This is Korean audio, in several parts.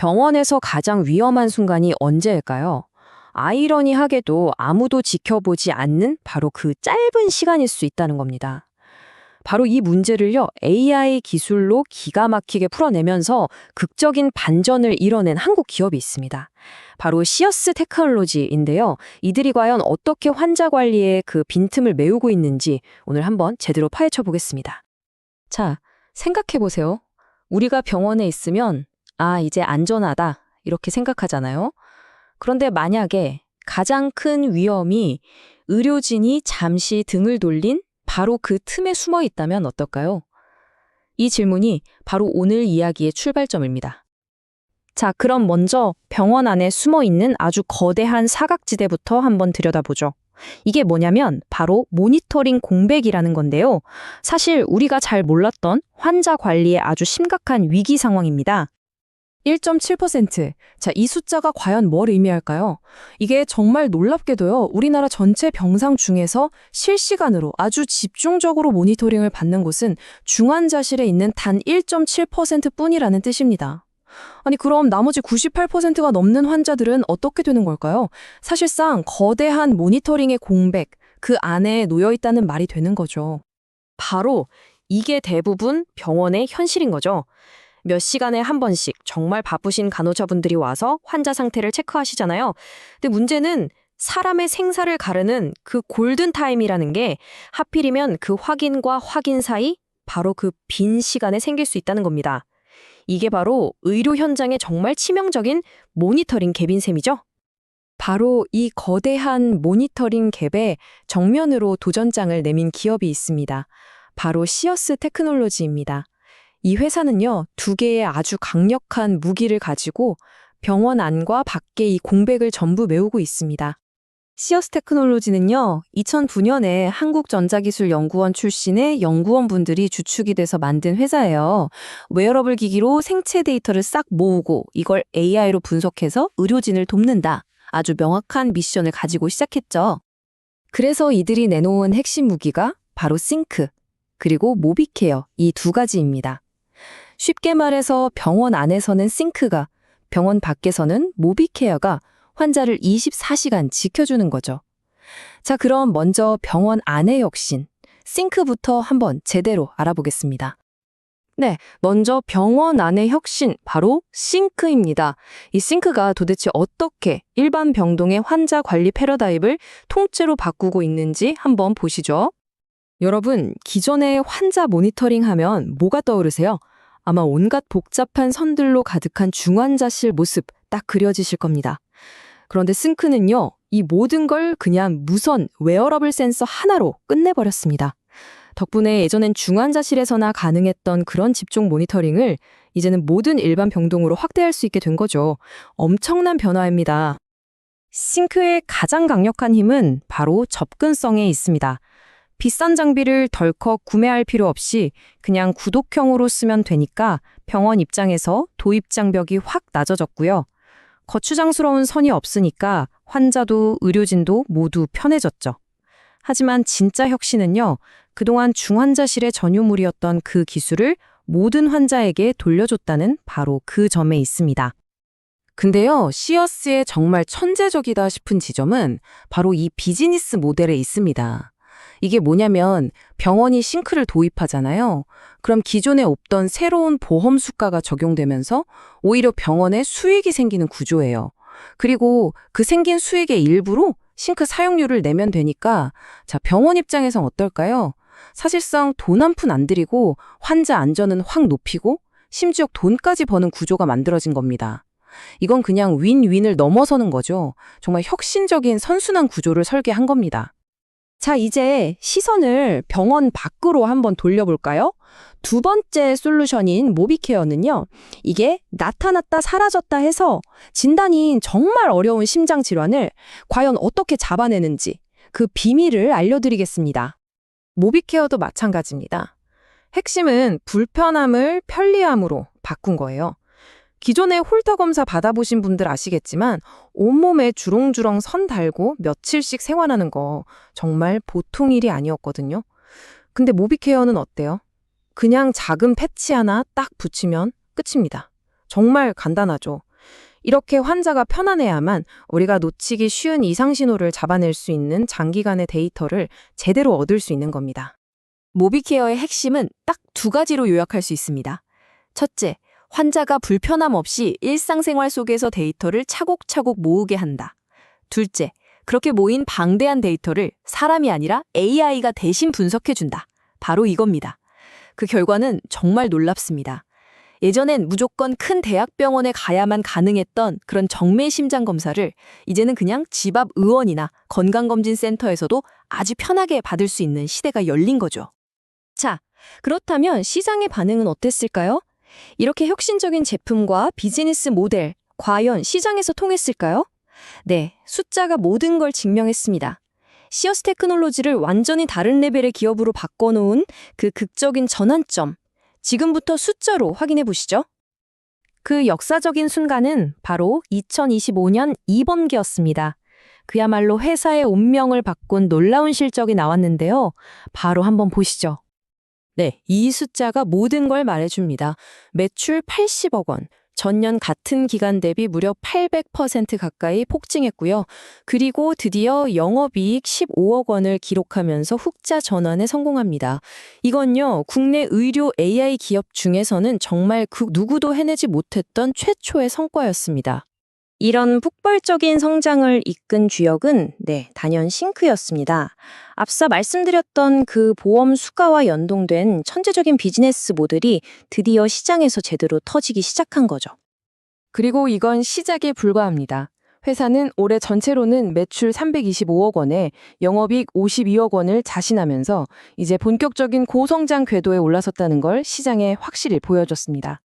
병원에서 가장 위험한 순간이 언제일까요? 아이러니하게도 아무도 지켜보지 않는 바로 그 짧은 시간일 수 있다는 겁니다. 바로 이 문제를요, AI 기술로 기가 막히게 풀어내면서 극적인 반전을 이뤄낸 한국 기업이 있습니다. 바로 시어스 테크놀로지인데요. 이들이 과연 어떻게 환자 관리에 그 빈틈을 메우고 있는지 오늘 한번 제대로 파헤쳐 보겠습니다. 자, 생각해 보세요. 우리가 병원에 있으면 이제 안전하다 이렇게 생각하잖아요. 그런데 만약에 가장 큰 위험이 의료진이 잠시 등을 돌린 바로 그 틈에 숨어 있다면 어떨까요? 이 질문이 바로 오늘 이야기의 출발점입니다. 자, 그럼 먼저 병원 안에 숨어 있는 아주 거대한 사각지대부터 한번 들여다보죠. 이게 뭐냐면 바로 모니터링 공백이라는 건데요. 사실 우리가 잘 몰랐던 환자 관리의 아주 심각한 위기 상황입니다. 1.7%. 자, 이 숫자가 과연 뭘 의미할까요? 이게 정말 놀랍게도요, 우리나라 전체 병상 중에서 실시간으로 아주 집중적으로 모니터링을 받는 곳은 중환자실에 있는 단 1.7% 뿐이라는 뜻입니다. 아니, 그럼 나머지 98%가 넘는 환자들은 어떻게 되는 걸까요? 사실상 거대한 모니터링의 공백, 그 안에 놓여 있다는 말이 되는 거죠. 바로 이게 대부분 병원의 현실인 거죠. 몇 시간에 한 번씩 정말 바쁘신 간호사분들이 와서 환자 상태를 체크하시잖아요. 근데 문제는 사람의 생사를 가르는 그 골든타임이라는 게 하필이면 그 확인과 확인 사이 바로 그 빈 시간에 생길 수 있다는 겁니다. 이게 바로 의료 현장의 정말 치명적인 모니터링 갭인 셈이죠. 바로 이 거대한 모니터링 갭에 정면으로 도전장을 내민 기업이 있습니다. 바로 시어스 테크놀로지입니다. 이 회사는요, 두 개의 아주 강력한 무기를 가지고 병원 안과 밖의 이 공백을 전부 메우고 있습니다. 시어스 테크놀로지는요, 2009년에 한국전자기술연구원 출신의 연구원분들이 주축이 돼서 만든 회사예요. 웨어러블 기기로 생체 데이터를 싹 모으고 이걸 AI로 분석해서 의료진을 돕는다. 아주 명확한 미션을 가지고 시작했죠. 그래서 이들이 내놓은 핵심 무기가 바로 싱크, 그리고 모비케어 이 두 가지입니다. 쉽게 말해서 병원 안에서는 싱크가, 병원 밖에서는 모비케어가 환자를 24시간 지켜주는 거죠. 자, 그럼 먼저 병원 안의 혁신, 싱크부터 한번 제대로 알아보겠습니다. 네, 먼저 병원 안의 혁신, 바로 싱크입니다. 이 싱크가 도대체 어떻게 일반 병동의 환자 관리 패러다임을 통째로 바꾸고 있는지 한번 보시죠. 여러분, 기존에 환자 모니터링 하면 뭐가 떠오르세요? 아마 온갖 복잡한 선들로 가득한 중환자실 모습 딱 그려지실 겁니다. 그런데 싱크는요, 이 모든 걸 그냥 무선 웨어러블 센서 하나로 끝내버렸습니다. 덕분에 예전엔 중환자실에서나 가능했던 그런 집중 모니터링을 이제는 모든 일반 병동으로 확대할 수 있게 된 거죠. 엄청난 변화입니다. 싱크의 가장 강력한 힘은 바로 접근성에 있습니다. 비싼 장비를 덜컥 구매할 필요 없이 그냥 구독형으로 쓰면 되니까 병원 입장에서 도입 장벽이 확 낮아졌고요. 거추장스러운 선이 없으니까 환자도 의료진도 모두 편해졌죠. 하지만 진짜 혁신은요, 그동안 중환자실의 전유물이었던 그 기술을 모든 환자에게 돌려줬다는 바로 그 점에 있습니다. 근데요, 시어스의 정말 천재적이다 싶은 지점은 바로 이 비즈니스 모델에 있습니다. 이게 뭐냐면 병원이 싱크를 도입하잖아요. 그럼 기존에 없던 새로운 보험 수가가 적용되면서 오히려 병원에 수익이 생기는 구조예요. 그리고 그 생긴 수익의 일부로 싱크 사용료를 내면 되니까 자, 병원 입장에선 어떨까요? 사실상 돈 한 푼 안 들이고 환자 안전은 확 높이고 심지어 돈까지 버는 구조가 만들어진 겁니다. 이건 그냥 윈윈을 넘어서는 거죠. 정말 혁신적인 선순환 구조를 설계한 겁니다. 자, 이제 시선을 병원 밖으로 한번 돌려볼까요? 두 번째 솔루션인 모비케어는요, 이게 나타났다 사라졌다 해서 진단이 정말 어려운 심장 질환을 과연 어떻게 잡아내는지 그 비밀을 알려드리겠습니다. 모비케어도 마찬가지입니다. 핵심은 불편함을 편리함으로 바꾼 거예요. 기존에 홀터 검사 받아보신 분들 아시겠지만 온몸에 주렁주렁 선 달고 며칠씩 생활하는 거 정말 보통 일이 아니었거든요. 근데 모비케어는 어때요? 그냥 작은 패치 하나 딱 붙이면 끝입니다. 정말 간단하죠. 이렇게 환자가 편안해야만 우리가 놓치기 쉬운 이상 신호를 잡아낼 수 있는 장기간의 데이터를 제대로 얻을 수 있는 겁니다. 모비케어의 핵심은 딱 두 가지로 요약할 수 있습니다. 첫째, 환자가 불편함 없이 일상생활 속에서 데이터를 차곡차곡 모으게 한다. 둘째, 그렇게 모인 방대한 데이터를 사람이 아니라 AI가 대신 분석해준다. 바로 이겁니다. 그 결과는 정말 놀랍습니다. 예전엔 무조건 큰 대학병원에 가야만 가능했던 그런 정밀 심장 검사를 이제는 그냥 집 앞 의원이나 건강검진센터에서도 아주 편하게 받을 수 있는 시대가 열린 거죠. 자, 그렇다면 시장의 반응은 어땠을까요? 이렇게 혁신적인 제품과 비즈니스 모델, 과연 시장에서 통했을까요? 네, 숫자가 모든 걸 증명했습니다. 시어스 테크놀로지를 완전히 다른 레벨의 기업으로 바꿔놓은 그 극적인 전환점, 지금부터 숫자로 확인해 보시죠. 그 역사적인 순간은 바로 2025년 이번기였습니다. 그야말로 회사의 운명을 바꾼 놀라운 실적이 나왔는데요. 바로 한번 보시죠. 네, 이 숫자가 모든 걸 말해줍니다. 매출 80억 원, 전년 같은 기간 대비 무려 800% 가까이 폭증했고요. 그리고 드디어 영업이익 15억 원을 기록하면서 흑자 전환에 성공합니다. 이건요, 국내 의료 AI 기업 중에서는 정말 그 누구도 해내지 못했던 최초의 성과였습니다. 이런 폭발적인 성장을 이끈 주역은 단연 싱크였습니다. 앞서 말씀드렸던 그 보험 수가와 연동된 천재적인 비즈니스 모델이 드디어 시장에서 제대로 터지기 시작한 거죠. 그리고 이건 시작에 불과합니다. 회사는 올해 전체로는 매출 325억 원에 영업이익 52억 원을 자신하면서 이제 본격적인 고성장 궤도에 올라섰다는 걸 시장에 확실히 보여줬습니다.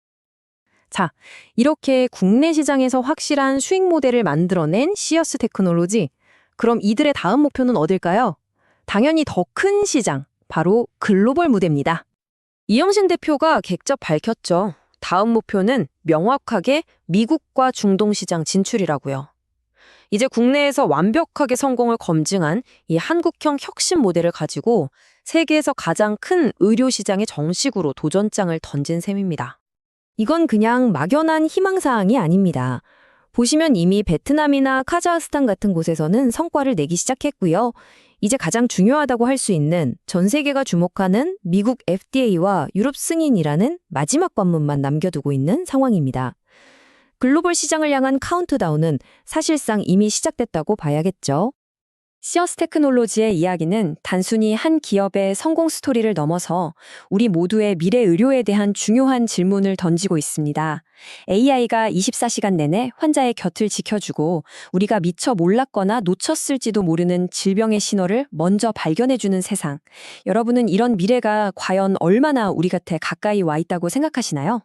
자, 이렇게 국내 시장에서 확실한 수익 모델을 만들어낸 시어스 테크놀로지. 그럼 이들의 다음 목표는 어딜까요? 당연히 더 큰 시장, 바로 글로벌 무대입니다. 이영신 대표가 객접 밝혔죠. 다음 목표는 명확하게 미국과 중동 시장 진출이라고요. 이제 국내에서 완벽하게 성공을 검증한 이 한국형 혁신 모델을 가지고 세계에서 가장 큰 의료 시장에 정식으로 도전장을 던진 셈입니다. 이건 그냥 막연한 희망사항이 아닙니다. 보시면 이미 베트남이나 카자흐스탄 같은 곳에서는 성과를 내기 시작했고요. 이제 가장 중요하다고 할 수 있는 전 세계가 주목하는 미국 FDA와 유럽 승인이라는 마지막 관문만 남겨두고 있는 상황입니다. 글로벌 시장을 향한 카운트다운은 사실상 이미 시작됐다고 봐야겠죠. 시어스 테크놀로지의 이야기는 단순히 한 기업의 성공 스토리를 넘어서 우리 모두의 미래 의료에 대한 중요한 질문을 던지고 있습니다. AI가 24시간 내내 환자의 곁을 지켜주고 우리가 미처 몰랐거나 놓쳤을지도 모르는 질병의 신호를 먼저 발견해주는 세상. 여러분은 이런 미래가 과연 얼마나 우리 곁에 가까이 와 있다고 생각하시나요?